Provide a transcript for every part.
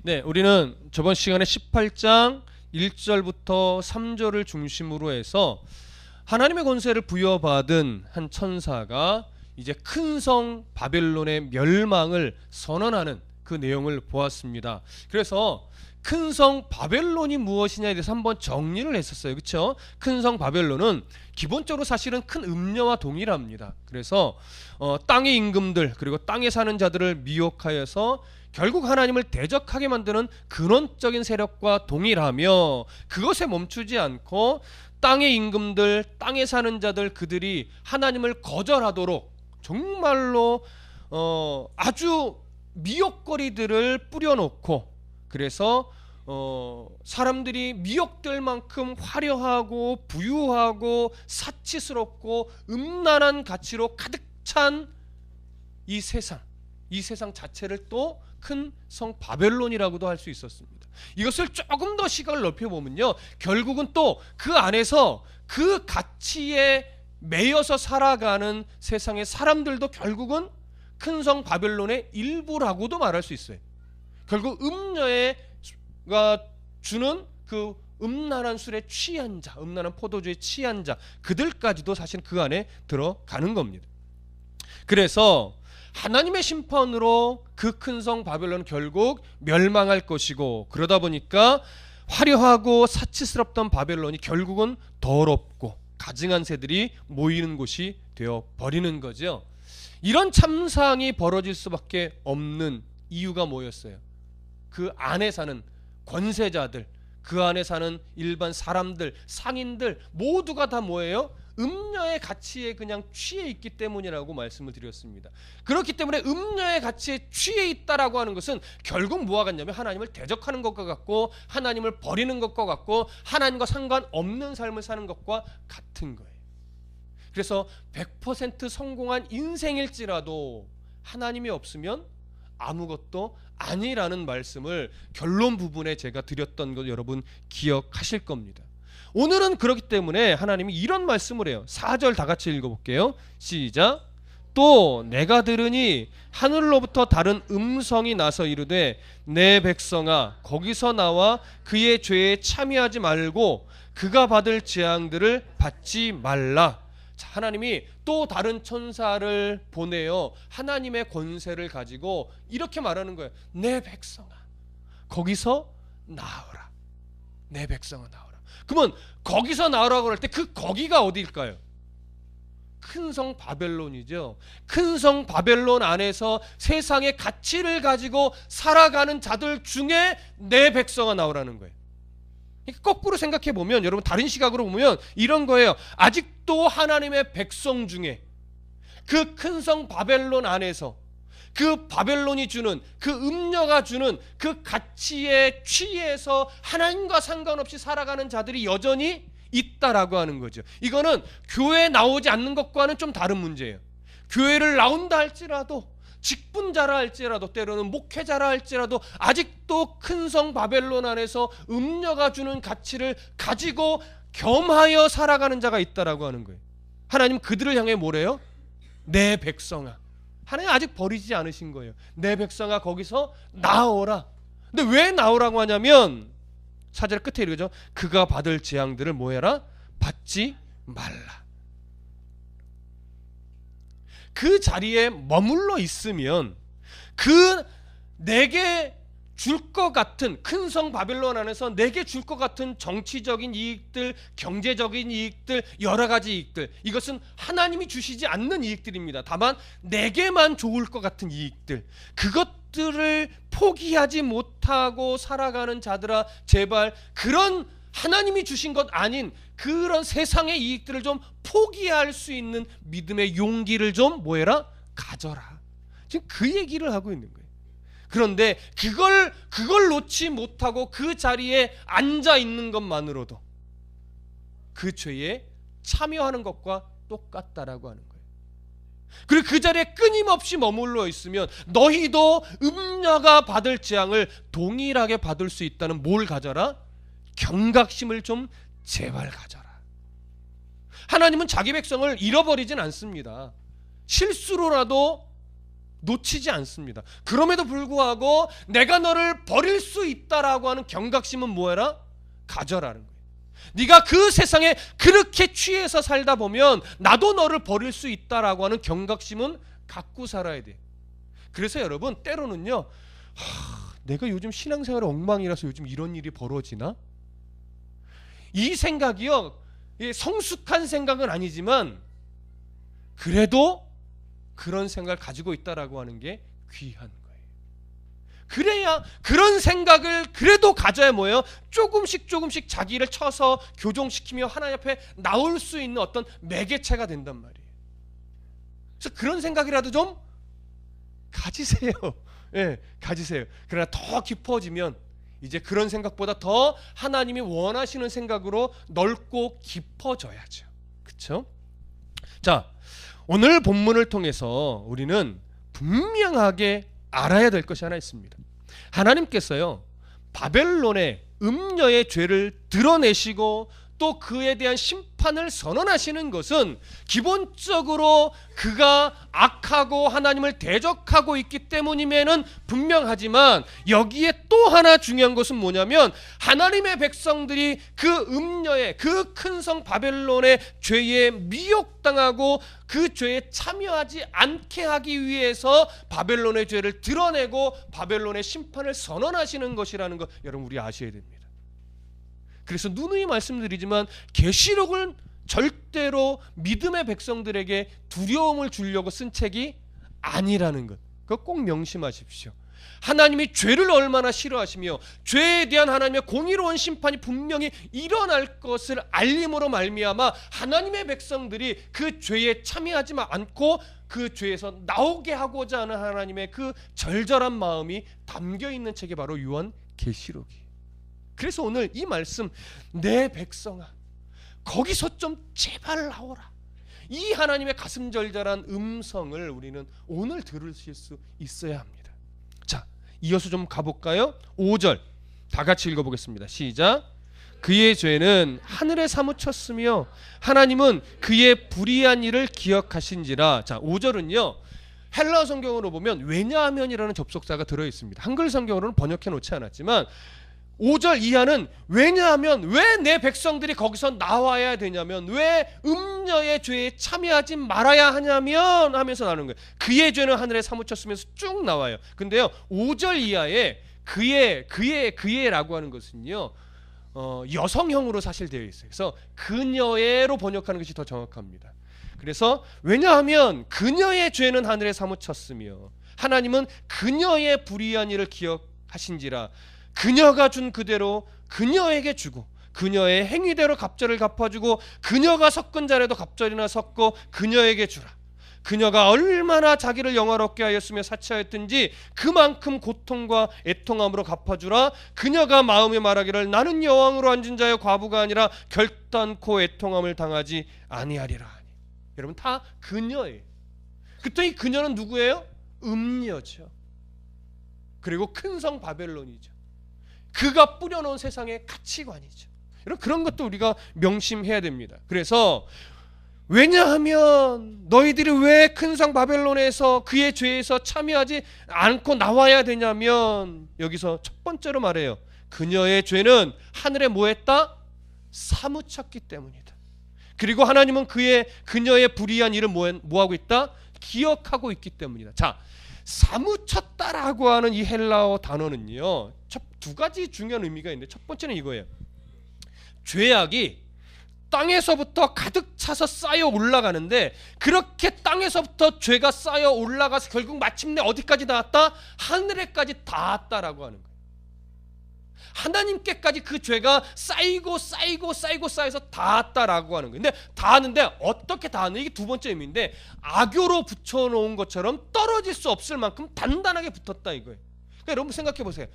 네, 우리는 저번 시간에 18장 1절부터 3절을 중심으로 해서 하나님의 권세를 부여받은 한 천사가 이제 큰 성 바벨론의 멸망을 선언하는 그 내용을 보았습니다. 그래서 큰 성 바벨론이 무엇이냐에 대해서 한번 정리를 했었어요. 그렇죠? 큰 성 바벨론은 기본적으로 사실은 큰 음녀와 동일합니다. 그래서 땅의 임금들 그리고 땅에 사는 자들을 미혹하여서 결국 하나님을 대적하게 만드는 근원적인 세력과 동일하며, 그것에 멈추지 않고 땅의 임금들, 땅에 사는 자들, 그들이 하나님을 거절하도록 정말로 아주 미혹거리들을 뿌려놓고, 그래서 사람들이 미혹될 만큼 화려하고 부유하고 사치스럽고 음란한 가치로 가득 찬 이 세상 자체를 또 큰 성 바벨론이라고도 할 수 있었습니다. 이것을 조금 더 시각을 넓혀보면요, 결국은 또 그 안에서 그 가치에 매여서 살아가는 세상의 사람들도 결국은 큰 성 바벨론의 일부라고도 말할 수 있어요. 결국 음녀가 주는 그 음란한 술에 취한 자, 음란한 포도주에 취한 자, 그들까지도 사실 그 안에 들어가는 겁니다. 그래서 하나님의 심판으로 그 큰 성 바벨론은 결국 멸망할 것이고, 그러다 보니까 화려하고 사치스럽던 바벨론이 결국은 더럽고 가증한 새들이 모이는 곳이 되어 버리는 거죠. 이런 참상이 벌어질 수밖에 없는 이유가 뭐였어요? 그 안에 사는 권세자들, 그 안에 사는 일반 사람들, 상인들 모두가 다 뭐예요? 음녀의 가치에 그냥 취해 있기 때문이라고 말씀을 드렸습니다. 그렇기 때문에 음녀의 가치에 취해 있다라고 하는 것은 결국 뭐와 같냐면 하나님을 대적하는 것과 같고, 하나님을 버리는 것과 같고, 하나님과 상관없는 삶을 사는 것과 같은 거예요. 그래서 100% 성공한 인생일지라도 하나님이 없으면 아무것도 아니라는 말씀을 결론 부분에 제가 드렸던 것 여러분 기억하실 겁니다. 오늘은 그렇기 때문에 하나님이 이런 말씀을 해요. 4절 다 같이 읽어볼게요. 시작. 또 내가 들으니 하늘로부터 다른 음성이 나서 이르되 내 백성아 거기서 나와 그의 죄에 참여하지 말고 그가 받을 재앙들을 받지 말라. 자, 하나님이 또 다른 천사를 보내어 하나님의 권세를 가지고 이렇게 말하는 거예요. 내 백성아 거기서 나오라. 내 백성아 나오라. 그러면 거기서 나오라고 할 때 그 거기가 어디일까요? 큰 성 바벨론이죠. 큰 성 바벨론 안에서 세상의 가치를 가지고 살아가는 자들 중에 내 백성아 나오라는 거예요. 거꾸로 생각해 보면, 여러분 다른 시각으로 보면 이런 거예요. 아직도 하나님의 백성 중에 그 큰 성 바벨론 안에서 그 바벨론이 주는, 그 음녀가 주는 그 가치에 취해서 하나님과 상관없이 살아가는 자들이 여전히 있다라고 하는 거죠. 이거는 교회에 나오지 않는 것과는 좀 다른 문제예요. 교회를 나온다 할지라도, 직분자라 할지라도, 때로는 목회자라 할지라도 아직도 큰 성 바벨론 안에서 음녀가 주는 가치를 가지고 겸하여 살아가는 자가 있다라고 하는 거예요. 하나님 그들을 향해 뭐래요? 내 백성아. 하나님 아직 버리지 않으신 거예요. 내 백성아 거기서 나오라. 근데 왜 나오라고 하냐면 4절 끝에 이러죠. 그가 받을 재앙들을 뭐해라? 받지 말라. 그 자리에 머물러 있으면 그 내게 줄 것 같은, 큰 성 바벨론 안에서 내게 줄 것 같은 정치적인 이익들, 경제적인 이익들, 여러 가지 이익들, 이것은 하나님이 주시지 않는 이익들입니다. 다만 내게만 좋을 것 같은 이익들, 그것들을 포기하지 못하고 살아가는 자들아, 제발 그런 하나님이 주신 것 아닌 그런 세상의 이익들을 좀 포기할 수 있는 믿음의 용기를 좀 뭐해라? 가져라. 지금 그 얘기를 하고 있는 거예요. 그런데 그걸 놓지 못하고 그 자리에 앉아 있는 것만으로도 그 죄에 참여하는 것과 똑같다라고 하는 거예요. 그리고 그 자리에 끊임없이 머물러 있으면 너희도 음녀가 받을 재앙을 동일하게 받을 수 있다는 뭘 가져라? 경각심을 좀 제발 가져라. 하나님은 자기 백성을 잃어버리진 않습니다. 실수로라도 놓치지 않습니다. 그럼에도 불구하고 내가 너를 버릴 수 있다라고 하는 경각심은 뭐해라? 가져라는 거예요. 네가 그 세상에 그렇게 취해서 살다 보면 나도 너를 버릴 수 있다라고 하는 경각심은 갖고 살아야 돼. 그래서 여러분 때로는요, 내가 요즘 신앙생활이 엉망이라서 요즘 이런 일이 벌어지나? 이 생각이요, 성숙한 생각은 아니지만 그래도 그런 생각을 가지고 있다라고 하는 게 귀한 거예요. 그래야 그런 생각을 그래도 가져야 뭐예요? 조금씩 자기를 쳐서 교정시키며 하나님 앞에 나올 수 있는 어떤 매개체가 된단 말이에요. 그래서 그런 생각이라도 좀 가지세요. 예, 가지세요. 그러나 더 깊어지면 이제 그런 생각보다 더 하나님이 원하시는 생각으로 넓고 깊어져야죠. 그렇죠? 자, 오늘 본문을 통해서 우리는 분명하게 알아야 될 것이 하나 있습니다. 하나님께서요, 바벨론의 음녀의 죄를 드러내시고 또 그에 대한 심판을 선언하시는 것은 기본적으로 그가 악하고 하나님을 대적하고 있기 때문임에는 분명하지만, 여기에 또 하나 중요한 것은 뭐냐면 하나님의 백성들이 그 음녀의, 그 큰 성 바벨론의 죄에 미혹당하고 그 죄에 참여하지 않게 하기 위해서 바벨론의 죄를 드러내고 바벨론의 심판을 선언하시는 것이라는 것, 여러분 우리 아셔야 됩니다. 그래서 누누이 말씀드리지만 계시록은 절대로 믿음의 백성들에게 두려움을 주려고 쓴 책이 아니라는 것, 그거 꼭 명심하십시오. 하나님이 죄를 얼마나 싫어하시며 죄에 대한 하나님의 공의로운 심판이 분명히 일어날 것을 알림으로 말미암아 하나님의 백성들이 그 죄에 참여하지 않고 그 죄에서 나오게 하고자 하는 하나님의 그 절절한 마음이 담겨있는 책이 바로 요한계시록이에요. 그래서 오늘 이 말씀, 내 백성아 거기서 좀 제발 나오라, 이 하나님의 가슴 절절한 음성을 우리는 오늘 들으실 수 있어야 합니다. 자, 이어서 좀 가볼까요? 5절 다 같이 읽어보겠습니다. 시작. 그의 죄는 하늘에 사무쳤으며 하나님은 그의 불의한 일을 기억하신지라. 자, 5절은요 헬라어 성경으로 보면 왜냐하면이라는 접속사가 들어있습니다. 한글 성경으로는 번역해 놓지 않았지만 5절 이하는 왜냐하면, 왜 내 백성들이 거기서 나와야 되냐면, 왜 음녀의 죄에 참여하지 말아야 하냐면 하면서 나오는 거예요. 그의 죄는 하늘에 사무쳤으면서 쭉 나와요. 근데요 5절 이하에 그의라고 하는 것은요 여성형으로 사실 되어 있어요. 그래서 그녀의로 번역하는 것이 더 정확합니다. 그래서 왜냐하면 그녀의 죄는 하늘에 사무쳤으며 하나님은 그녀의 불의한 일을 기억하신지라. 그녀가 준 그대로 그녀에게 주고 그녀의 행위대로 갑절을 갚아주고 그녀가 섞은 자라도 갑절이나 섞고 그녀에게 주라. 그녀가 얼마나 자기를 영화롭게 하였으며 사치하였든지 그만큼 고통과 애통함으로 갚아주라. 그녀가 마음에 말하기를 나는 여왕으로 앉은 자여 과부가 아니라 결단코 애통함을 당하지 아니하리라 하니. 여러분 다 그녀예요. 그랬더니 그녀는 누구예요? 음녀죠. 그리고 큰 성 바벨론이죠. 그가 뿌려놓은 세상의 가치관이죠. 여러분 그런 것도 우리가 명심해야 됩니다. 그래서 왜냐하면 너희들이 왜 큰 성 바벨론에서 그의 죄에서 참여하지 않고 나와야 되냐면, 여기서 첫 번째로 말해요. 그녀의 죄는 하늘에 뭐했다? 사무쳤기 때문이다. 그리고 하나님은 그녀의 불의한 일을 뭐하고 있다? 기억하고 있기 때문이다. 자, 사무쳤다라고 하는 이 헬라어 단어는요 두 가지 중요한 의미가 있는데, 첫 번째는 이거예요. 죄악이 땅에서부터 가득 차서 쌓여 올라가는데, 그렇게 땅에서부터 죄가 쌓여 올라가서 결국 마침내 어디까지 닿았다? 하늘에까지 닿았다라고 하는 거예요. 하나님께까지 그 죄가 쌓여서 닿았다라고 하는 거예요. 근데 닿았는데 어떻게 닿았는? 이게 두 번째 의미인데, 악교로 붙여놓은 것처럼 떨어질 수 없을 만큼 단단하게 붙었다 이거예요. 그러니까 여러분 생각해 보세요.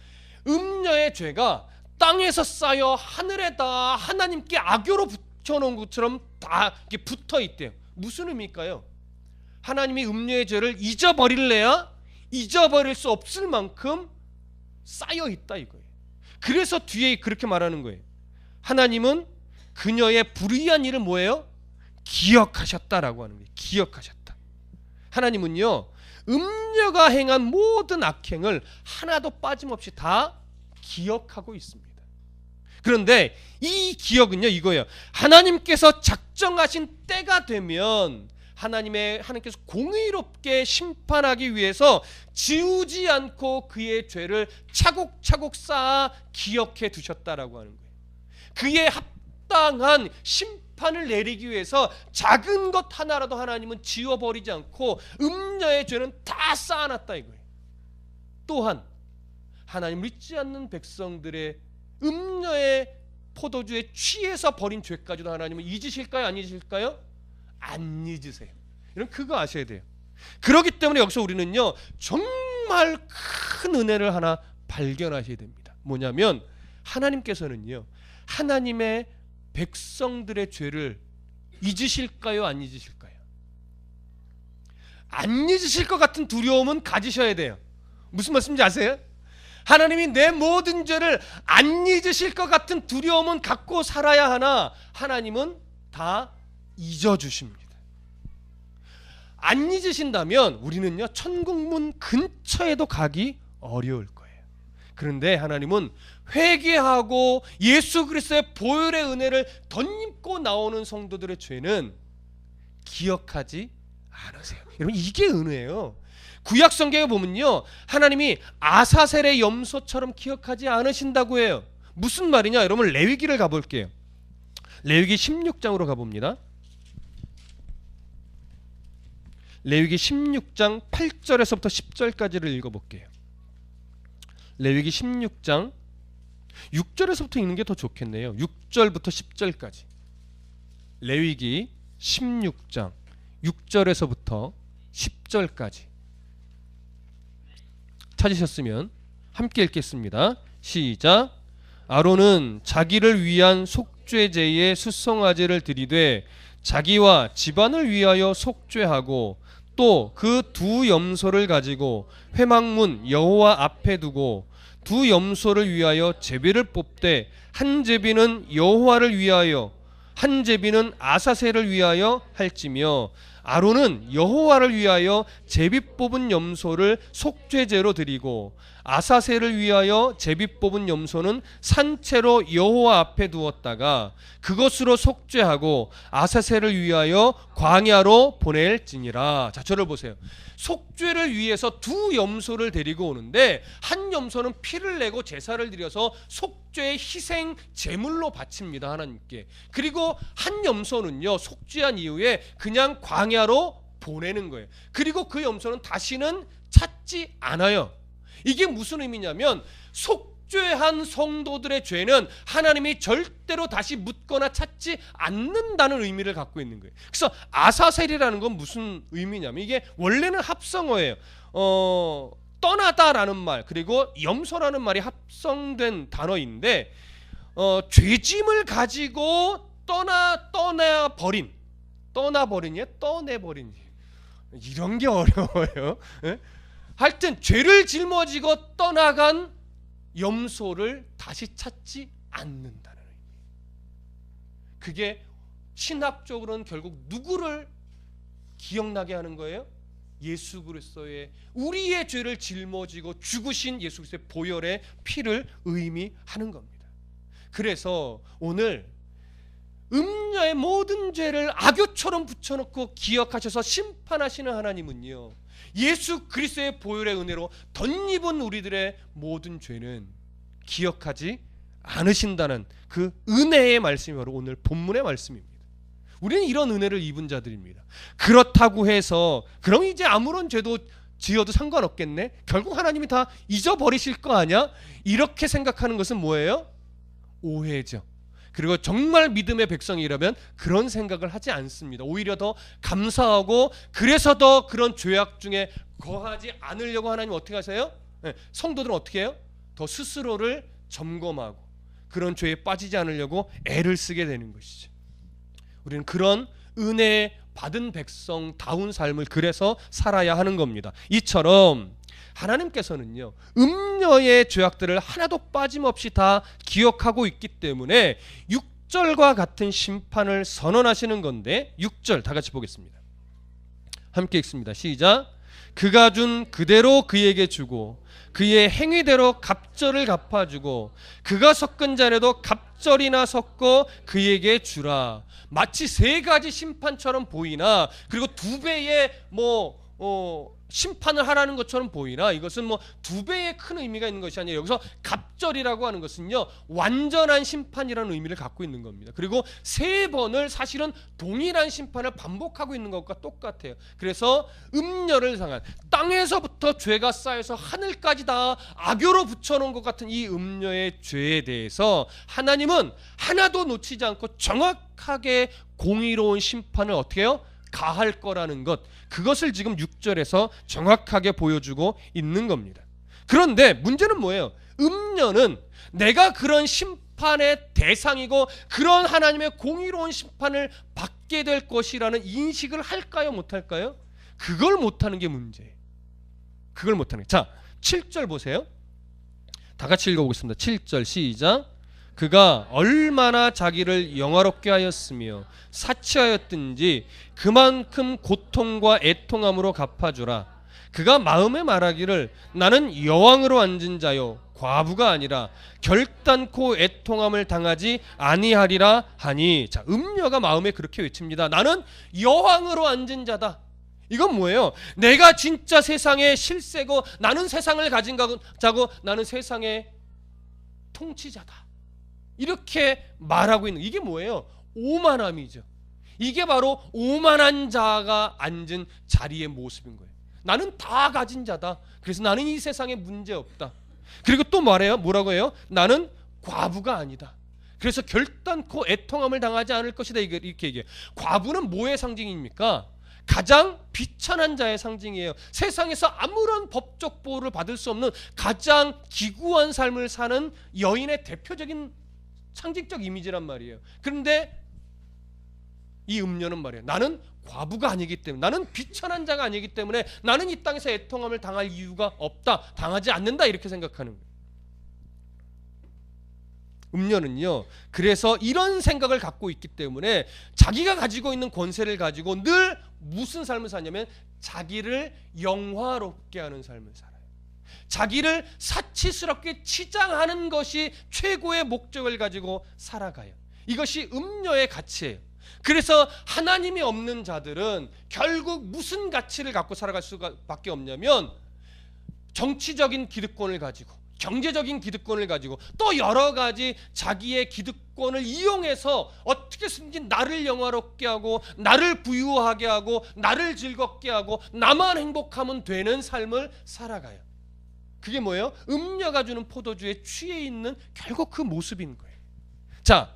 음녀의 죄가 땅에서 쌓여 하늘에다 하나님께 악교로 붙여놓은 것처럼 다 이렇게 붙어 있대요. 무슨 의미일까요? 하나님이 음녀의 죄를 잊어버릴래야 잊어버릴 수 없을 만큼 쌓여 있다 이거예요. 그래서 뒤에 그렇게 말하는 거예요. 하나님은 그녀의 불의한 일을 뭐예요? 기억하셨다라고 하는 거예요. 기억하셨다. 하나님은요 음녀가 행한 모든 악행을 하나도 빠짐없이 다 기억하고 있습니다. 그런데 이 기억은요, 이거예요. 하나님께서 작정하신 때가 되면 하나님께서 공의롭게 심판하기 위해서 지우지 않고 그의 죄를 차곡차곡 쌓아 기억해 두셨다라고 하는 거예요. 그에 합당한 심판을 내리기 위해서 작은 것 하나라도 하나님은 지워버리지 않고 음녀의 죄는 다 쌓아놨다 이거예요. 또한 하나님을 잊지 않는 백성들의 음녀의 포도주에 취해서 버린 죄까지도 하나님은 잊으실까요? 안 잊으실까요? 안 잊으세요. 여러분 그거 아셔야 돼요. 그렇기 때문에 여기서 우리는요 정말 큰 은혜를 하나 발견하셔야 됩니다. 뭐냐면 하나님께서는요 하나님의 백성들의 죄를 잊으실까요? 안 잊으실까요? 안 잊으실 것 같은 두려움은 가지셔야 돼요. 무슨 말씀인지 아세요? 하나님이 내 모든 죄를 안 잊으실 것 같은 두려움은 갖고 살아야 하나 하나님은 다 잊어주십니다. 안 잊으신다면 우리는요 천국문 근처에도 가기 어려울 거예요. 그런데 하나님은 회개하고 예수 그리스도의 보혈의 은혜를 덧입고 나오는 성도들의 죄는 기억하지 않으세요. 여러분 이게 은혜예요. 구약 성경에 보면요 하나님이 아사셀의 염소처럼 기억하지 않으신다고 해요. 무슨 말이냐? 여러분 레위기를 가볼게요. 레위기 16장으로 가봅니다. 레위기 16장 8절에서부터 10절까지를 읽어볼게요. 레위기 16장 6절에서부터 읽는 게 더 좋겠네요. 6절부터 10절까지. 레위기 16장 6절에서부터 10절까지. 찾으셨으면 함께 읽겠습니다. 시작. 아론은 자기를 위한 속죄제에 수송아지를 드리되 자기와 집안을 위하여 속죄하고 또 그 두 염소를 가지고 회막문 여호와 앞에 두고 두 염소를 위하여 제비를 뽑되 한 제비는 여호와를 위하여 한 제비는 아사셀을 위하여 할지며 아론은 여호와를 위하여 제비 뽑은 염소를 속죄제로 드리고 아사셀을 위하여 제비 뽑은 염소는 산채로 여호와 앞에 두었다가 그것으로 속죄하고 아사셀을 위하여 광야로 보낼지니라. 자, 저를 보세요. 속죄를 위해서 두 염소를 데리고 오는데 한 염소는 피를 내고 제사를 드려서 속죄의 희생 제물로 바칩니다 하나님께. 그리고 한 염소는요 속죄한 이후에 그냥 광야로 보내는 거예요. 그리고 그 염소는 다시는 찾지 않아요. 이게 무슨 의미냐면 속죄한 성도들의 죄는 하나님이 절대로 다시 묻거나 찾지 않는다는 의미를 갖고 있는 거예요. 그래서 아사셀이라는 건 무슨 의미냐면 이게 원래는 합성어예요. 떠나다라는 말 그리고 염소라는 말이 합성된 단어인데 죄짐을 가지고 떠내버린 이런 게 어려워요. 예? 하여튼 죄를 짊어지고 떠나간 염소를 다시 찾지 않는다는 의미. 그게 신학적으로는 결국 누구를 기억나게 하는 거예요? 예수 그리스도의 우리의 죄를 짊어지고 죽으신 예수 그리스도의 보혈의 피를 의미하는 겁니다. 그래서 오늘 음녀의 모든 죄를 악교처럼 붙여놓고 기억하셔서 심판하시는 하나님은요 예수 그리스도의 보혈의 은혜로 덧입은 우리들의 모든 죄는 기억하지 않으신다는 그 은혜의 말씀이 바로 오늘 본문의 말씀입니다. 우리는 이런 은혜를 입은 자들입니다. 그렇다고 해서 그럼 이제 아무런 죄도 지어도 상관없겠네? 결국 하나님이 다 잊어버리실 거 아니야? 이렇게 생각하는 것은 뭐예요? 오해죠. 그리고 정말 믿음의 백성이라면 그런 생각을 하지 않습니다. 오히려 더 감사하고 그래서 더 그런 죄악 중에 거하지 않으려고 하나님 어떻게 하세요? 성도들은 어떻게 해요? 더 스스로를 점검하고 그런 죄에 빠지지 않으려고 애를 쓰게 되는 것이죠. 우리는 그런 은혜 받은 백성다운 삶을 그래서 살아야 하는 겁니다. 이처럼 하나님께서는요 음녀의 죄악들을 하나도 빠짐없이 다 기억하고 있기 때문에 6절과 같은 심판을 선언하시는 건데 6절 다 같이 보겠습니다. 함께 읽습니다. 시작. 그가 준 그대로 그에게 주고 그의 행위대로 갑절을 갚아주고 그가 섞은 잔에도 갑절이나 섞어 그에게 주라. 마치 세 가지 심판처럼 보이나, 그리고 두 배의 심판을 하라는 것처럼 보이나, 이것은 두 배의 큰 의미가 있는 것이 아니라 여기서 갑절이라고 하는 것은요, 완전한 심판이라는 의미를 갖고 있는 겁니다. 그리고 세 번을 사실은 동일한 심판을 반복하고 있는 것과 똑같아요. 그래서 음녀를 상한, 땅에서부터 죄가 쌓여서 하늘까지 다 악교로 붙여놓은 것 같은 이 음녀의 죄에 대해서 하나님은 하나도 놓치지 않고 정확하게 공의로운 심판을 어떻게 해요? 가할 거라는 것, 그것을 지금 6절에서 정확하게 보여주고 있는 겁니다. 그런데 문제는 뭐예요? 음녀는 내가 그런 심판의 대상이고 그런 하나님의 공의로운 심판을 받게 될 것이라는 인식을 할까요? 못할까요? 그걸 못하는 게 문제예요. 그걸 못하는 게. 자, 7절 보세요. 다 같이 읽어보겠습니다. 7절 시작. 그가 얼마나 자기를 영화롭게 하였으며 사치하였든지 그만큼 고통과 애통함으로 갚아주라. 그가 마음에 말하기를 나는 여왕으로 앉은 자요 과부가 아니라 결단코 애통함을 당하지 아니하리라 하니. 자, 음녀가 마음에 그렇게 외칩니다. 나는 여왕으로 앉은 자다. 이건 뭐예요? 내가 진짜 세상의 실세고 나는 세상을 가진 자고 나는 세상의 통치자다. 이렇게 말하고 있는, 이게 뭐예요? 오만함이죠. 이게 바로 오만한 자가 앉은 자리의 모습인 거예요. 나는 다 가진 자다. 그래서 나는 이 세상에 문제 없다. 그리고 또 말해요. 뭐라고 해요? 나는 과부가 아니다. 그래서 결단코 애통함을 당하지 않을 것이다. 이렇게 얘기해요. 과부는 뭐의 상징입니까? 가장 비천한 자의 상징이에요. 세상에서 아무런 법적 보호를 받을 수 없는 가장 기구한 삶을 사는 여인의 대표적인 상징적 이미지란 말이에요. 그런데 이 음녀는 말이에요. 나는 과부가 아니기 때문에, 나는 비천한 자가 아니기 때문에 나는 이 땅에서 애통함을 당할 이유가 없다, 당하지 않는다, 이렇게 생각하는 거예요. 음녀는요, 그래서 이런 생각을 갖고 있기 때문에 자기가 가지고 있는 권세를 가지고 늘 무슨 삶을 사냐면 자기를 영화롭게 하는 삶을 살아요. 자기를 사치스럽게 치장하는 것이 최고의 목적을 가지고 살아가요. 이것이 음녀의 가치예요. 그래서 하나님이 없는 자들은 결국 무슨 가치를 갖고 살아갈 수밖에 없냐면 정치적인 기득권을 가지고, 경제적인 기득권을 가지고, 또 여러 가지 자기의 기득권을 이용해서 어떻게든지 나를 영화롭게 하고 나를 부유하게 하고 나를 즐겁게 하고 나만 행복하면 되는 삶을 살아가요. 그게 뭐예요? 음녀가 주는 포도주에 취해 있는 결국 그 모습인 거예요. 자,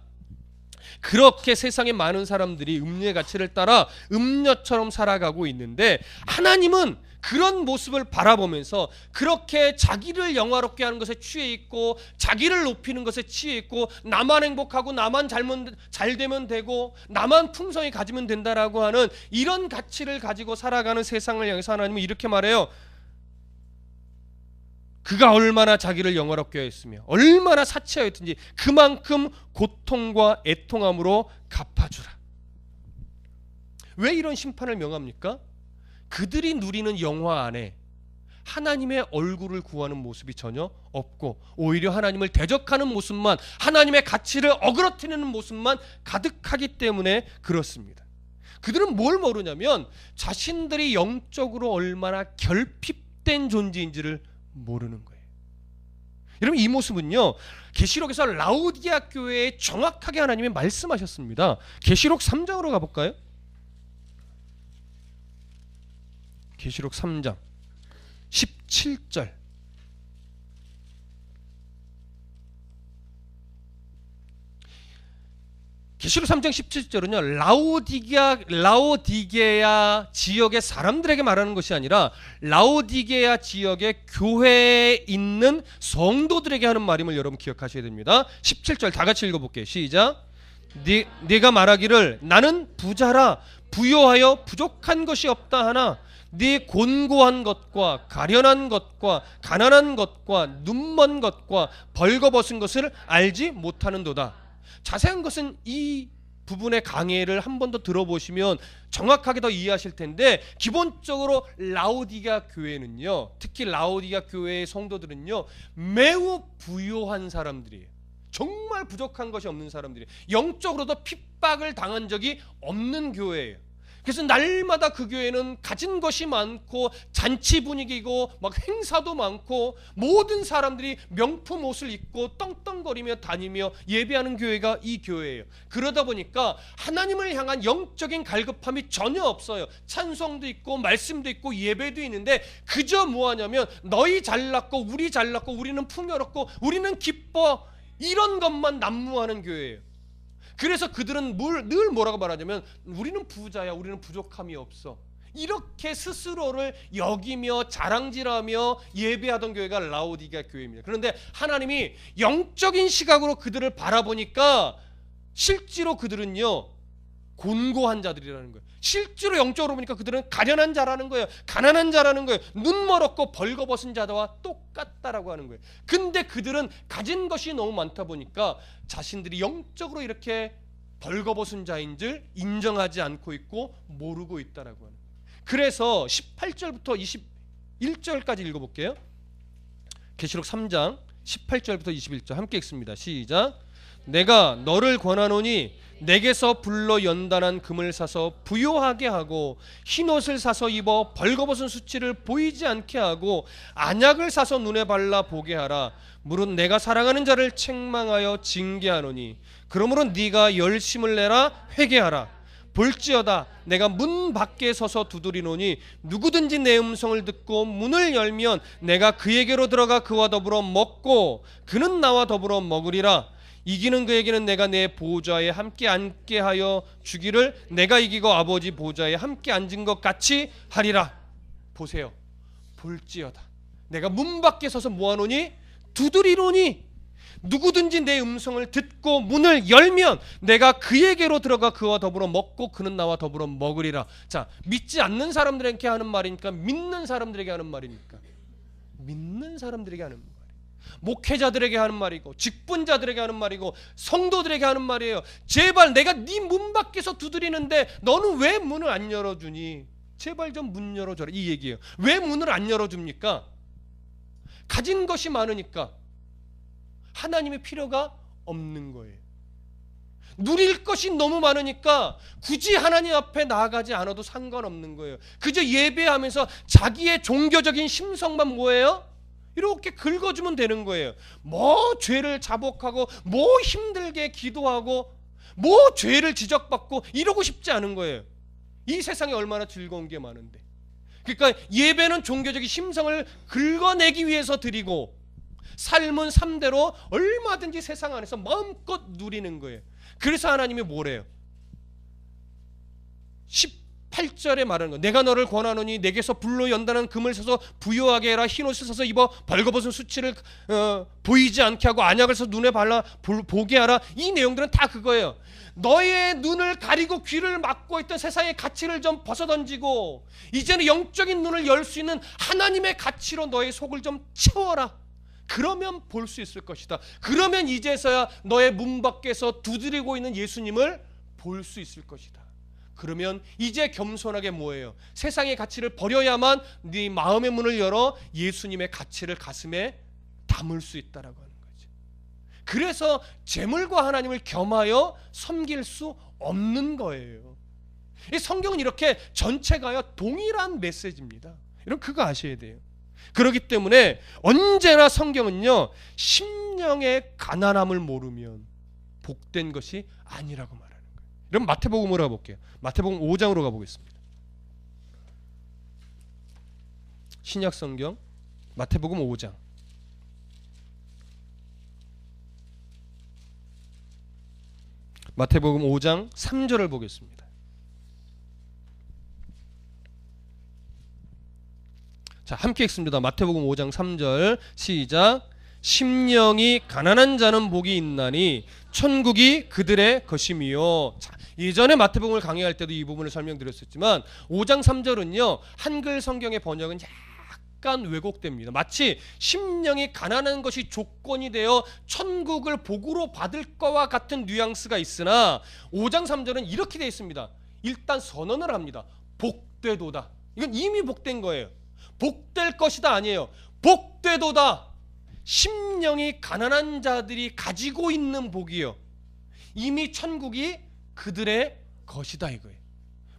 그렇게 세상에 많은 사람들이 음녀의 가치를 따라 음녀처럼 살아가고 있는데 하나님은 그런 모습을 바라보면서 그렇게 자기를 영화롭게 하는 것에 취해 있고 자기를 높이는 것에 취해 있고 나만 행복하고 나만 잘 되면 되고 나만 풍성히 가지면 된다라고 하는 이런 가치를 가지고 살아가는 세상을 향해서 하나님은 이렇게 말해요. 그가 얼마나 자기를 영화롭게 하였으며 얼마나 사치하였든지 그만큼 고통과 애통함으로 갚아주라. 왜 이런 심판을 명합니까? 그들이 누리는 영화 안에 하나님의 얼굴을 구하는 모습이 전혀 없고 오히려 하나님을 대적하는 모습만, 하나님의 가치를 어그러뜨리는 모습만 가득하기 때문에 그렇습니다. 그들은 뭘 모르냐면 자신들이 영적으로 얼마나 결핍된 존재인지를 모르는 거예요. 여러분, 이 모습은요 계시록에서 라오디게아 교회에 정확하게 하나님이 말씀하셨습니다. 계시록 3장으로 가볼까요? 계시록 3장 17절. 계시록 3장 17절은요 라오디게아 지역의 사람들에게 말하는 것이 아니라 라오디게아 지역의 교회에 있는 성도들에게 하는 말임을 여러분 기억하셔야 됩니다. 17절 다 같이 읽어볼게요. 시작. 네가 말하기를 나는 부자라 부요하여 부족한 것이 없다 하나 네 곤고한 것과 가련한 것과 가난한 것과 눈먼 것과 벌거벗은 것을 알지 못하는도다. 자세한 것은 이 부분의 강의를 한 번 더 들어보시면 정확하게 더 이해하실 텐데, 기본적으로 라오디가 교회는요, 특히 라오디가 교회의 성도들은요, 매우 부유한 사람들이에요. 정말 부족한 것이 없는 사람들이에요. 영적으로도 핍박을 당한 적이 없는 교회예요. 그래서 날마다 그 교회는 가진 것이 많고 잔치 분위기고 막 행사도 많고 모든 사람들이 명품 옷을 입고 떵떵거리며 다니며 예배하는 교회가 이 교회예요. 그러다 보니까 하나님을 향한 영적인 갈급함이 전혀 없어요. 찬송도 있고 말씀도 있고 예배도 있는데 그저 뭐하냐면 너희 잘났고 우리 잘났고 우리는 풍요롭고 우리는 기뻐, 이런 것만 난무하는 교회예요. 그래서 그들은 늘 뭐라고 말하냐면 우리는 부자야, 우리는 부족함이 없어, 이렇게 스스로를 여기며 자랑질하며 예배하던 교회가 라오디게아 교회입니다. 그런데 하나님이 영적인 시각으로 그들을 바라보니까 실제로 그들은요 곤고한 자들이라는 거예요. 실제로 영적으로 보니까 그들은 가련한 자라는 거예요. 가난한 자라는 거예요. 눈 멀었고 벌거벗은 자와 똑같다라고 하는 거예요. 근데 그들은 가진 것이 너무 많다 보니까 자신들이 영적으로 이렇게 벌거벗은 자인 줄 인정하지 않고 있고 모르고 있다라고 하는 거예요. 그래서 18절부터 21절까지 읽어볼게요. 계시록 3장 18절부터 21절 함께 읽습니다. 시작. 내가 너를 권하노니 내게서 불로 연단한 금을 사서 부요하게 하고 흰옷을 사서 입어 벌거벗은 수치를 보이지 않게 하고 안약을 사서 눈에 발라 보게 하라. 무릇 내가 사랑하는 자를 책망하여 징계하노니 그러므로 네가 열심을 내라. 회개하라. 볼지어다 내가 문 밖에 서서 두드리노니 누구든지 내 음성을 듣고 문을 열면 내가 그에게로 들어가 그와 더불어 먹고 그는 나와 더불어 먹으리라. 이기는 그에게는 내가 내 보좌에 함께 앉게 하여 주기를 내가 이기고 아버지 보좌에 함께 앉은 것 같이 하리라. 보세요. 볼지어다 내가 문 밖에 서서 뭐하노니? 두드리노니 누구든지 내 음성을 듣고 문을 열면 내가 그에게로 들어가 그와 더불어 먹고 그는 나와 더불어 먹으리라. 자, 믿지 않는 사람들에게 하는 말이니까 믿는 사람들에게 하는 말입니까? 믿는 사람들에게 하는 말. 목회자들에게 하는 말이고 직분자들에게 하는 말이고 성도들에게 하는 말이에요. 제발 내가 네 문 밖에서 두드리는데 너는 왜 문을 안 열어주니? 제발 좀 문 열어줘라, 이 얘기예요. 왜 문을 안 열어줍니까? 가진 것이 많으니까. 하나님의 필요가 없는 거예요. 누릴 것이 너무 많으니까 굳이 하나님 앞에 나아가지 않아도 상관없는 거예요. 그저 예배하면서 자기의 종교적인 심성만 뭐예요? 이렇게 긁어주면 되는 거예요. 뭐 죄를 자복하고 뭐 힘들게 기도하고 뭐 죄를 지적받고 이러고 싶지 않은 거예요. 이 세상에 얼마나 즐거운 게 많은데. 그러니까 예배는 종교적인 심성을 긁어내기 위해서 드리고 삶은 삶대로 얼마든지 세상 안에서 마음껏 누리는 거예요. 그래서 하나님이 뭐래요? 18절에 말하는 거. 내가 너를 권하노니 내게서 불로 연단한 금을 사서 부요하게 해라. 흰옷을 사서 입어 벌거벗은 수치를 보이지 않게 하고 안약을 사서 눈에 발라 보게 하라. 이 내용들은 다 그거예요. 너의 눈을 가리고 귀를 막고 있던 세상의 가치를 좀 벗어던지고 이제는 영적인 눈을 열 수 있는 하나님의 가치로 너의 속을 좀 채워라. 그러면 볼 수 있을 것이다. 그러면 이제서야 너의 문 밖에서 두드리고 있는 예수님을 볼 수 있을 것이다. 그러면 이제 겸손하게 뭐예요? 세상의 가치를 버려야만 네 마음의 문을 열어 예수님의 가치를 가슴에 담을 수 있다라고 하는 거죠. 그래서 재물과 하나님을 겸하여 섬길 수 없는 거예요. 이 성경은 이렇게 전체가요 동일한 메시지입니다. 여러분 그거 아셔야 돼요. 그렇기 때문에 언제나 성경은요 심령의 가난함을 모르면 복된 것이 아니라고 말합니다. 그럼 마태복음으로 가볼게요. 마태복음 5장으로 가보겠습니다. 신약성경 마태복음 5장. 마태복음 5장 3절을 보겠습니다. 자, 함께 읽습니다. 마태복음 5장 3절 시작. 심령이 가난한 자는 복이 있나니 천국이 그들의 것이미요. 자, 예전에 마태복음을 강의할 때도 이 부분을 설명드렸었지만 5장 3절은요 한글 성경의 번역은 약간 왜곡됩니다. 마치 심령이 가난한 것이 조건이 되어 천국을 복으로 받을 거와 같은 뉘앙스가 있으나 5장 3절은 이렇게 되어 있습니다. 일단 선언을 합니다. 복되도다. 이건 이미 복된 거예요. 복될 것이다 아니에요. 복되도다. 심령이 가난한 자들이 가지고 있는 복이요, 이미 천국이 그들의 것이다 이거예요.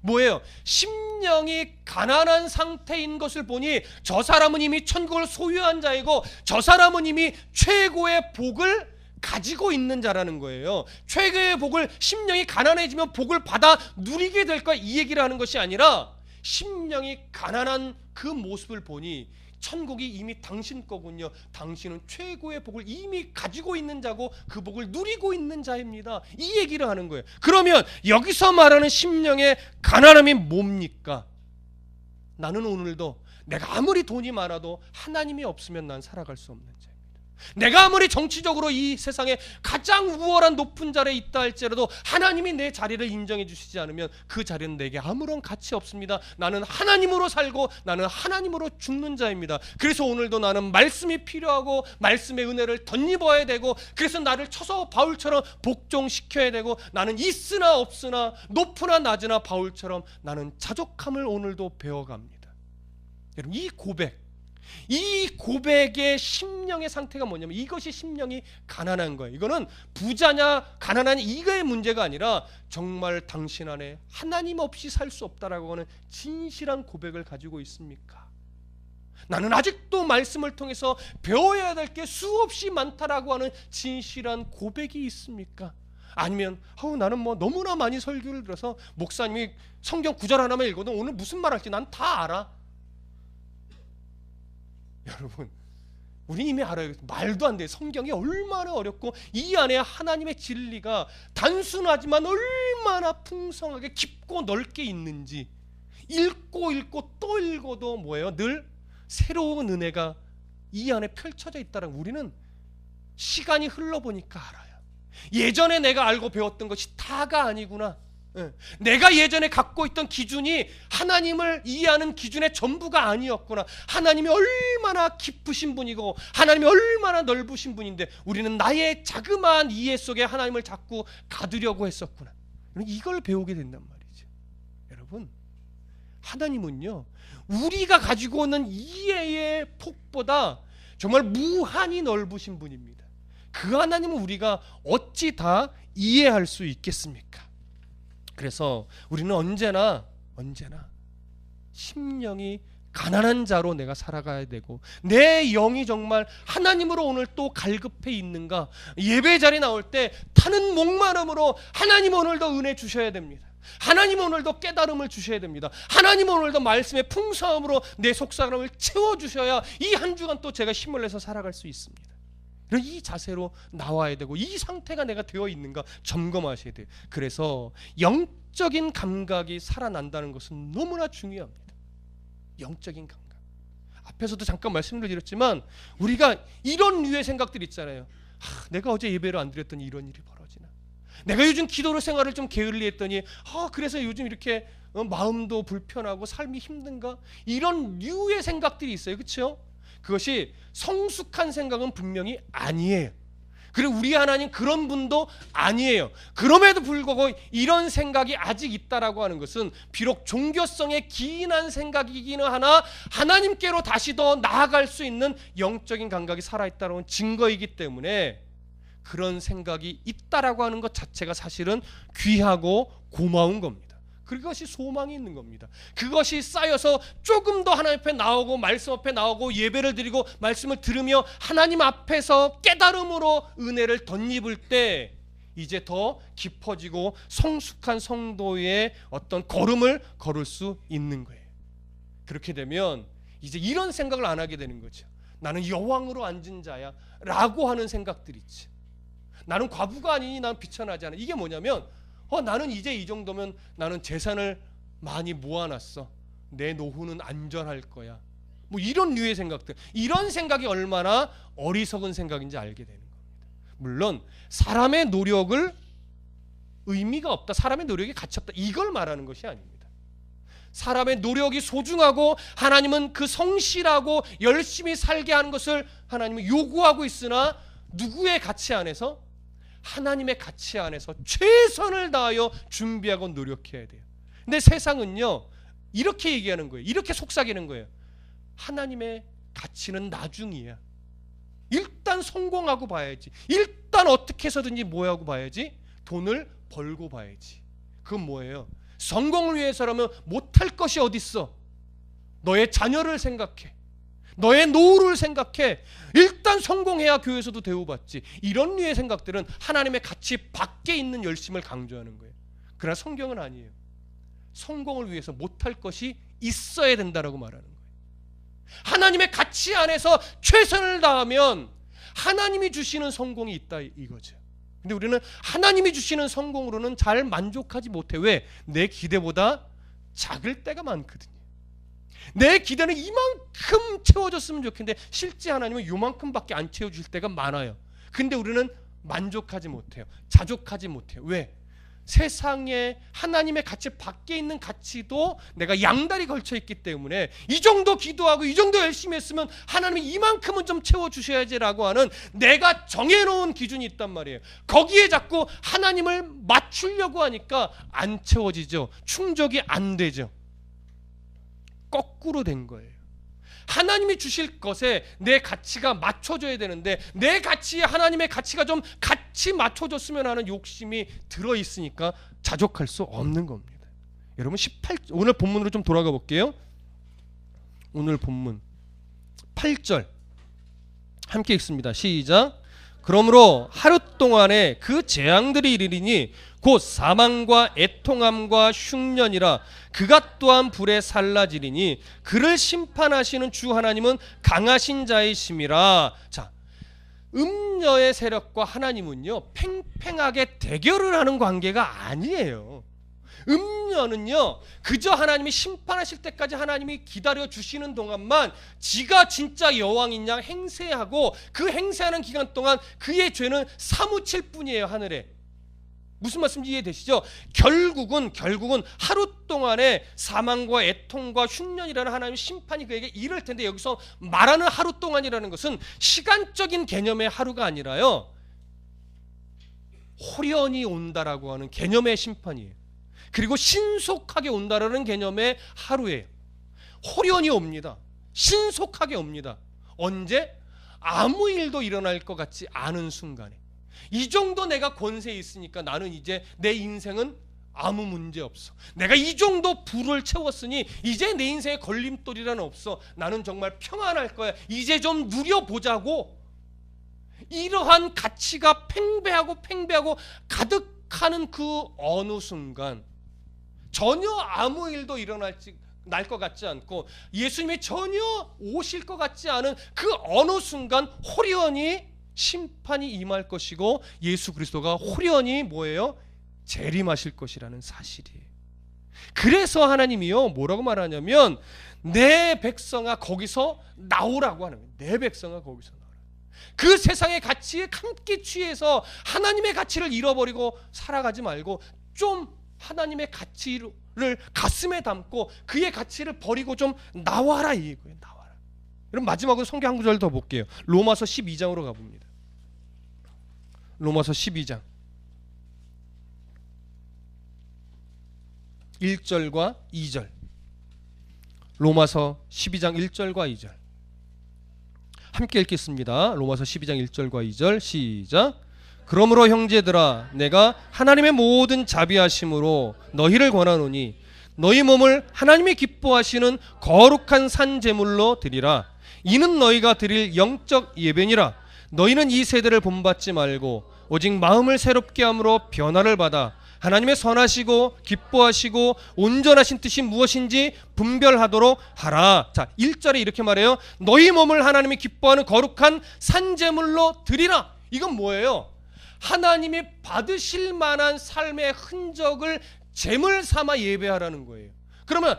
뭐예요? 심령이 가난한 상태인 것을 보니 저 사람은 이미 천국을 소유한 자이고 저 사람은 이미 최고의 복을 가지고 있는 자라는 거예요. 최고의 복을, 심령이 가난해지면 복을 받아 누리게 될 거야, 이 얘기를 하는 것이 아니라 심령이 가난한 그 모습을 보니 천국이 이미 당신 거군요. 당신은 최고의 복을 이미 가지고 있는 자고 그 복을 누리고 있는 자입니다. 이 얘기를 하는 거예요. 그러면 여기서 말하는 심령의 가난함이 뭡니까? 나는 오늘도 내가 아무리 돈이 많아도 하나님이 없으면 난 살아갈 수 없는 자입니다. 내가 아무리 정치적으로 이 세상에 가장 우월한 높은 자리에 있다 할지라도 하나님이 내 자리를 인정해 주시지 않으면 그 자리는 내게 아무런 가치 없습니다. 나는 하나님으로 살고 나는 하나님으로 죽는 자입니다. 그래서 오늘도 나는 말씀이 필요하고 말씀의 은혜를 덧입어야 되고, 그래서 나를 쳐서 바울처럼 복종시켜야 되고, 나는 있으나 없으나 높으나 낮으나 바울처럼 나는 자족함을 오늘도 배워갑니다. 여러분, 이 고백의 심령의 상태가 뭐냐면 이것이 심령이 가난한 거예요. 이거는 부자냐 가난하냐 이거의 문제가 아니라 정말 당신 안에 하나님 없이 살 수 없다라고 하는 진실한 고백을 가지고 있습니까? 나는 아직도 말씀을 통해서 배워야 될 게 수없이 많다라고 하는 진실한 고백이 있습니까? 아니면 나는 너무나 많이 설교를 들어서 목사님이 성경 구절 하나만 읽어도 오늘 무슨 말 할지 난 다 알아. 여러분, 우리 이미 알아요. 말도 안 돼. 성경이 얼마나 어렵고 이 안에 하나님의 진리가 단순하지만 얼마나 풍성하게 깊고 넓게 있는지 읽고 또 읽어도 뭐예요? 늘 새로운 은혜가 이 안에 펼쳐져 있다는, 우리는 시간이 흘러보니까 알아요. 예전에 내가 알고 배웠던 것이 다가 아니구나. 내가 예전에 갖고 있던 기준이 하나님을 이해하는 기준의 전부가 아니었구나. 하나님이 얼마나 깊으신 분이고 하나님이 얼마나 넓으신 분인데 우리는 나의 자그마한 이해 속에 하나님을 자꾸 가두려고 했었구나. 이걸 배우게 된단 말이죠. 여러분, 하나님은요, 우리가 가지고 있는 이해의 폭보다 정말 무한히 넓으신 분입니다. 그 하나님은 우리가 어찌 다 이해할 수 있겠습니까? 그래서 우리는 언제나 심령이 가난한 자로 내가 살아가야 되고, 내 영이 정말 하나님으로 오늘 또 갈급해 있는가, 예배 자리 나올 때 타는 목마름으로 하나님 오늘도 은혜 주셔야 됩니다. 하나님 오늘도 깨달음을 주셔야 됩니다. 하나님 오늘도 말씀의 풍성함으로 내 속사람을 채워주셔야 이 한 주간 또 제가 힘을 내서 살아갈 수 있습니다. 이 자세로 나와야 되고, 이 상태가 내가 되어 있는가 점검하셔야 돼요. 그래서 영적인 감각이 살아난다는 것은 너무나 중요합니다. 영적인 감각. 앞에서도 잠깐 말씀을 드렸지만 우리가 이런 류의 생각들이 있잖아요. 내가 어제 예배를 안 드렸더니 이런 일이 벌어지나. 내가 요즘 기도로 생활을 좀 게을리했더니 그래서 요즘 이렇게 마음도 불편하고 삶이 힘든가. 이런 류의 생각들이 있어요. 그렇죠? 그것이 성숙한 생각은 분명히 아니에요. 그리고 우리 하나님 그런 분도 아니에요. 그럼에도 불구하고 이런 생각이 아직 있다라고 하는 것은 비록 종교성에 기인한 생각이기는 하나 하나님께로 다시 더 나아갈 수 있는 영적인 감각이 살아있다는 증거이기 때문에 그런 생각이 있다라고 하는 것 자체가 사실은 귀하고 고마운 겁니다. 그것이 소망이 있는 겁니다. 그것이 쌓여서 조금 더 하나님 앞에 나오고 말씀 앞에 나오고 예배를 드리고 말씀을 들으며 하나님 앞에서 깨달음으로 은혜를 덧입을 때 이제 더 깊어지고 성숙한 성도의 어떤 걸음을 걸을 수 있는 거예요. 그렇게 되면 이제 이런 생각을 안 하게 되는 거죠. 나는 여왕으로 앉은 자야 라고 하는 생각들이 있지. 나는 과부가 아니니 난 비천하지 않아. 이게 뭐냐면 나는 이제 이 정도면 나는 재산을 많이 모아놨어. 내 노후는 안전할 거야. 이런 류의 생각들. 이런 생각이 얼마나 어리석은 생각인지 알게 되는 겁니다. 물론 사람의 노력을 의미가 없다, 사람의 노력이 가치 없다, 이걸 말하는 것이 아닙니다. 사람의 노력이 소중하고 하나님은 그 성실하고 열심히 살게 하는 것을 하나님은 요구하고 있으나 누구의 가치 안에서? 하나님의 가치 안에서 최선을 다하여 준비하고 노력해야 돼요. 근데 세상은요 이렇게 얘기하는 거예요. 이렇게 속삭이는 거예요. 하나님의 가치는 나중이야. 일단 성공하고 봐야지. 일단 어떻게 해서든지 뭐하고 봐야지? 돈을 벌고 봐야지. 그건 뭐예요? 성공을 위해서라면 못할 것이 어딨어? 너의 자녀를 생각해. 너의 노후를 생각해. 일단 성공해야 교회에서도 대우받지. 이런 류의 생각들은 하나님의 가치 밖에 있는 열심을 강조하는 거예요. 그러나 성경은 아니에요. 성공을 위해서 못할 것이 있어야 된다라고 말하는 거예요. 하나님의 가치 안에서 최선을 다하면 하나님이 주시는 성공이 있다 이거죠. 근데 우리는 하나님이 주시는 성공으로는 잘 만족하지 못해. 왜? 내 기대보다 작을 때가 많거든요. 내 기대는 이만큼 채워졌으면 좋겠는데 실제 하나님은 이만큼밖에 안 채워줄 때가 많아요. 근데 우리는 만족하지 못해요. 자족하지 못해요. 왜? 세상에 하나님의 가치 밖에 있는 가치도 내가 양다리 걸쳐 있기 때문에 이 정도 기도하고 이 정도 열심히 했으면 하나님이 이만큼은 좀 채워주셔야지라고 하는 내가 정해놓은 기준이 있단 말이에요. 거기에 자꾸 하나님을 맞추려고 하니까 안 채워지죠. 충족이 안 되죠. 거꾸로 된 거예요. 하나님이 주실 것에 내 가치가 맞춰져야 되는데 내 가치에 하나님의 가치가 좀 같이 맞춰졌으면 하는 욕심이 들어있으니까 자족할 수 없는 겁니다. 여러분 18 오늘 본문으로 좀 돌아가 볼게요. 오늘 본문 8절 함께 읽습니다. 시작. 그러므로 하루 동안에 그 재앙들이 이르리니 곧 사망과 애통함과 흉년이라 그가 또한 불에 살라지리니 그를 심판하시는 주 하나님은 강하신 자이심이라. 자, 음녀의 세력과 하나님은요 팽팽하게 대결을 하는 관계가 아니에요. 음녀는요 그저 하나님이 심판하실 때까지 하나님이 기다려 주시는 동안만 지가 진짜 여왕인 양 행세하고 그 행세하는 기간 동안 그의 죄는 사무칠 뿐이에요. 하늘에. 무슨 말씀인지 이해되시죠? 결국은 하루 동안에 사망과 애통과 흉년이라는 하나님의 심판이 그에게 이를 텐데 여기서 말하는 하루 동안이라는 것은 시간적인 개념의 하루가 아니라요 호련히 온다라고 하는 개념의 심판이에요. 그리고 신속하게 온다라는 개념의 하루예요. 호련히 옵니다. 신속하게 옵니다. 언제? 아무 일도 일어날 것 같지 않은 순간에. 이 정도 내가 권세에 있으니까 나는 이제 내 인생은 아무 문제 없어. 내가 이 정도 부를 채웠으니 이제 내 인생에 걸림돌이란 없어. 나는 정말 평안할 거야. 이제 좀 누려보자고. 이러한 가치가 팽배하고 가득하는 그 어느 순간 전혀 아무 일도 날 것 같지 않고 예수님이 전혀 오실 것 같지 않은 그 어느 순간 호련히 심판이 임할 것이고 예수 그리스도가 호련히 뭐예요? 재림하실 것이라는 사실이에요. 그래서 하나님이요 뭐라고 말하냐면 내 백성아 거기서 나오라고 하는 거예요. 내 백성아 거기서 나오라. 그 세상의 가치에 함께 취해서 하나님의 가치를 잃어버리고 살아가지 말고 좀 하나님의 가치를 가슴에 담고 그의 가치를 버리고 좀 나와라 이거예요. 나와라. 여러분 마지막으로 성경 한 구절 더 볼게요. 로마서 12장으로 가봅니다. 로마서 12장 1절과 2절. 로마서 12장 1절과 2절 함께 읽겠습니다. 로마서 12장 1절과 2절 시작. 그러므로 형제들아 내가 하나님의 모든 자비하심으로 너희를 권하노니 너희 몸을 하나님이 기뻐하시는 거룩한 산 제물로 드리라. 이는 너희가 드릴 영적 예배니라. 너희는 이 세대를 본받지 말고 오직 마음을 새롭게 함으로 변화를 받아 하나님의 선하시고 기뻐하시고 온전하신 뜻이 무엇인지 분별하도록 하라. 자, 1절에 이렇게 말해요. 너희 몸을 하나님이 기뻐하는 거룩한 산 제물로 드리라. 이건 뭐예요? 하나님이 받으실 만한 삶의 흔적을 제물 삼아 예배하라는 거예요. 그러면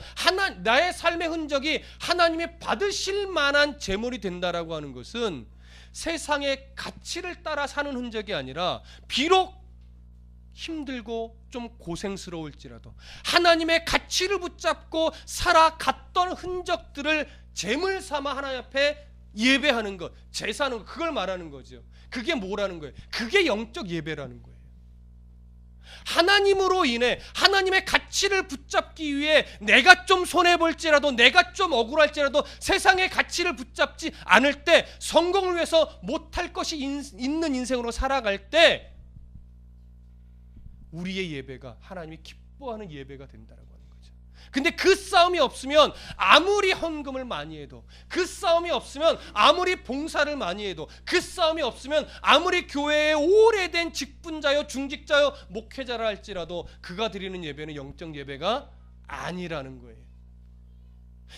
나의 삶의 흔적이 하나님이 받으실 만한 제물이 된다라고 하는 것은 세상의 가치를 따라 사는 흔적이 아니라 비록 힘들고 좀 고생스러울지라도 하나님의 가치를 붙잡고 살아갔던 흔적들을 제물 삼아 하나님 앞에 예배하는 것, 제사하는 것, 그걸 말하는 거죠. 그게 뭐라는 거예요? 그게 영적 예배라는 거예요. 하나님으로 인해 하나님의 가치를 붙잡기 위해 내가 좀 손해볼지라도, 내가 좀 억울할지라도 세상의 가치를 붙잡지 않을 때, 성공을 위해서 못할 것이 있는 인생으로 살아갈 때 우리의 예배가 하나님이 기뻐하는 예배가 된다라고 하는 거죠. 근데 그 싸움이 없으면 아무리 헌금을 많이 해도, 그 싸움이 없으면 아무리 봉사를 많이 해도, 그 싸움이 없으면 아무리 교회에 오래된 직분자요, 중직자요, 목회자라 할지라도 그가 드리는 예배는 영적 예배가 아니라는 거예요.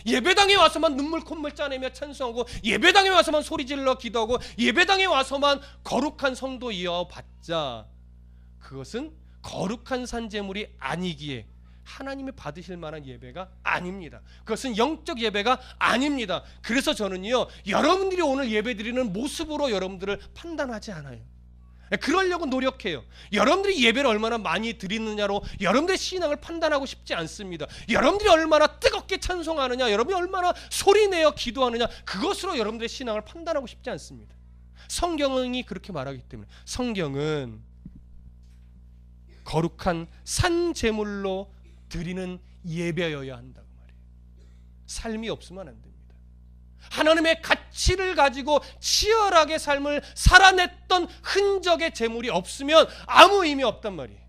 예배당에 와서만 눈물 콧물 짜내며 찬송하고, 예배당에 와서만 소리질러 기도하고, 예배당에 와서만 거룩한 성도 이어봤자 그것은 거룩한 산제물이 아니기에 하나님이 받으실 만한 예배가 아닙니다. 그것은 영적 예배가 아닙니다. 그래서 저는요, 여러분들이 오늘 예배드리는 모습으로 여러분들을 판단하지 않아요. 그러려고 노력해요. 여러분들이 예배를 얼마나 많이 드리느냐로 여러분들의 신앙을 판단하고 싶지 않습니다. 여러분들이 얼마나 뜨겁게 찬송하느냐, 여러분이 얼마나 소리내어 기도하느냐, 그것으로 여러분들의 신앙을 판단하고 싶지 않습니다. 성경이 그렇게 말하기 때문에. 성경은 거룩한 산제물로 드리는 예배여야 한다고 말이에요. 삶이 없으면 안 됩니다. 하나님의 가치를 가지고 치열하게 삶을 살아냈던 흔적의 제물이 없으면 아무 의미 없단 말이에요.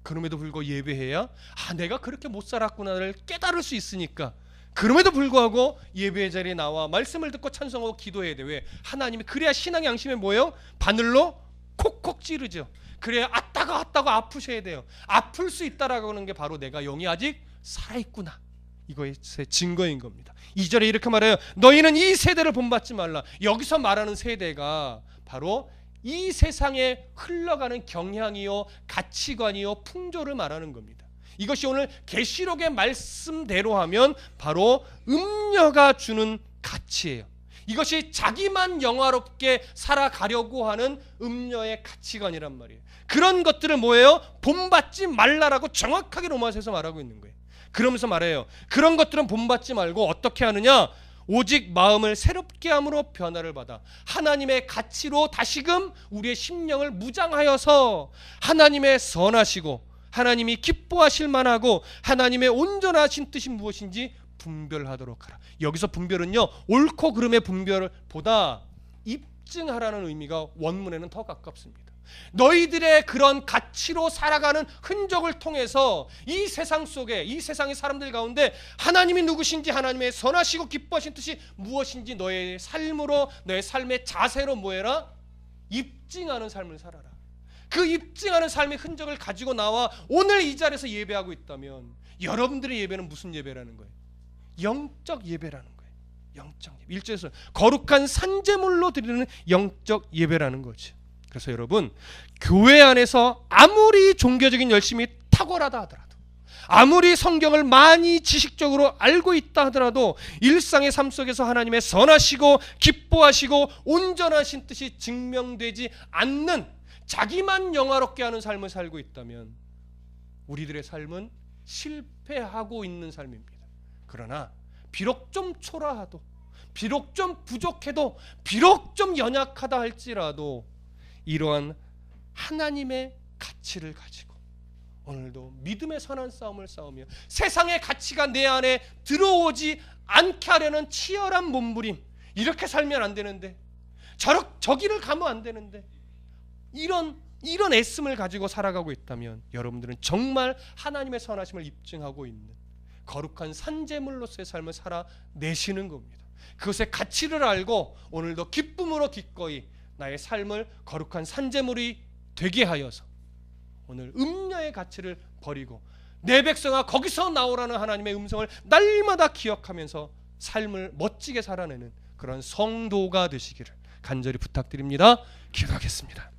그럼에도 불구하고 예배해야 내가 그렇게 못 살았구나를 깨달을 수 있으니까, 그럼에도 불구하고 예배의 자리에 나와 말씀을 듣고 찬송하고 기도해야 돼. 왜? 하나님이 그래야 신앙의 양심에 뭐예요? 바늘로 콕콕 찌르죠. 그래야 아따가 아프셔야 돼요. 아플 수 있다라고 하는 게 바로 내가 영이 아직 살아있구나, 이거의 증거인 겁니다. 2절에 이렇게 말해요. 너희는 이 세대를 본받지 말라. 여기서 말하는 세대가 바로 이 세상에 흘러가는 경향이요, 가치관이요, 풍조를 말하는 겁니다. 이것이 오늘 계시록의 말씀대로 하면 바로 음녀가 주는 가치예요. 이것이 자기만 영화롭게 살아가려고 하는 음녀의 가치관이란 말이에요. 그런 것들을 뭐예요? 본받지 말라라고 정확하게 로마서에서 말하고 있는 거예요. 그러면서 말해요. 그런 것들은 본받지 말고 어떻게 하느냐? 오직 마음을 새롭게 함으로 변화를 받아 하나님의 가치로 다시금 우리의 심령을 무장하여서 하나님의 선하시고 하나님이 기뻐하실 만하고 하나님의 온전하신 뜻이 무엇인지 분별하도록 하라. 여기서 분별은요, 옳고 그름의 분별보다 입증하라는 의미가 원문에는 더 가깝습니다. 너희들의 그런 가치로 살아가는 흔적을 통해서 이 세상 속에, 이 세상의 사람들 가운데 하나님이 누구신지, 하나님의 선하시고 기뻐하신 뜻이 무엇인지 너의 삶으로, 너의 삶의 자세로 뭐해라? 입증하는 삶을 살아라. 그 입증하는 삶의 흔적을 가지고 나와 오늘 이 자리에서 예배하고 있다면 여러분들의 예배는 무슨 예배라는 거예요? 영적 예배라는 거예요. 영적 예배. 1절에서 거룩한 산제물로 드리는 영적 예배라는 거죠. 그래서 여러분, 교회 안에서 아무리 종교적인 열심이 탁월하다 하더라도, 아무리 성경을 많이 지식적으로 알고 있다 하더라도 일상의 삶 속에서 하나님의 선하시고 기뻐하시고 온전하신 뜻이 증명되지 않는, 자기만 영화롭게 하는 삶을 살고 있다면 우리들의 삶은 실패하고 있는 삶입니다. 그러나 비록 좀 초라하도, 비록 좀 부족해도, 비록 좀 연약하다 할지라도 이러한 하나님의 가치를 가지고 오늘도 믿음의 선한 싸움을 싸우며 세상의 가치가 내 안에 들어오지 않게 하려는 치열한 몸부림, 이렇게 살면 안 되는데, 저기를 가면 안 되는데, 이런 애씀을 가지고 살아가고 있다면 여러분들은 정말 하나님의 선하심을 입증하고 있는 거룩한 산제물로서의 삶을 살아내시는 겁니다. 그것의 가치를 알고 오늘도 기쁨으로 기꺼이 나의 삶을 거룩한 산제물이 되게 하여서 오늘 음녀의 가치를 버리고 내 백성아 거기서 나오라는 하나님의 음성을 날마다 기억하면서 삶을 멋지게 살아내는 그런 성도가 되시기를 간절히 부탁드립니다. 기도하겠습니다.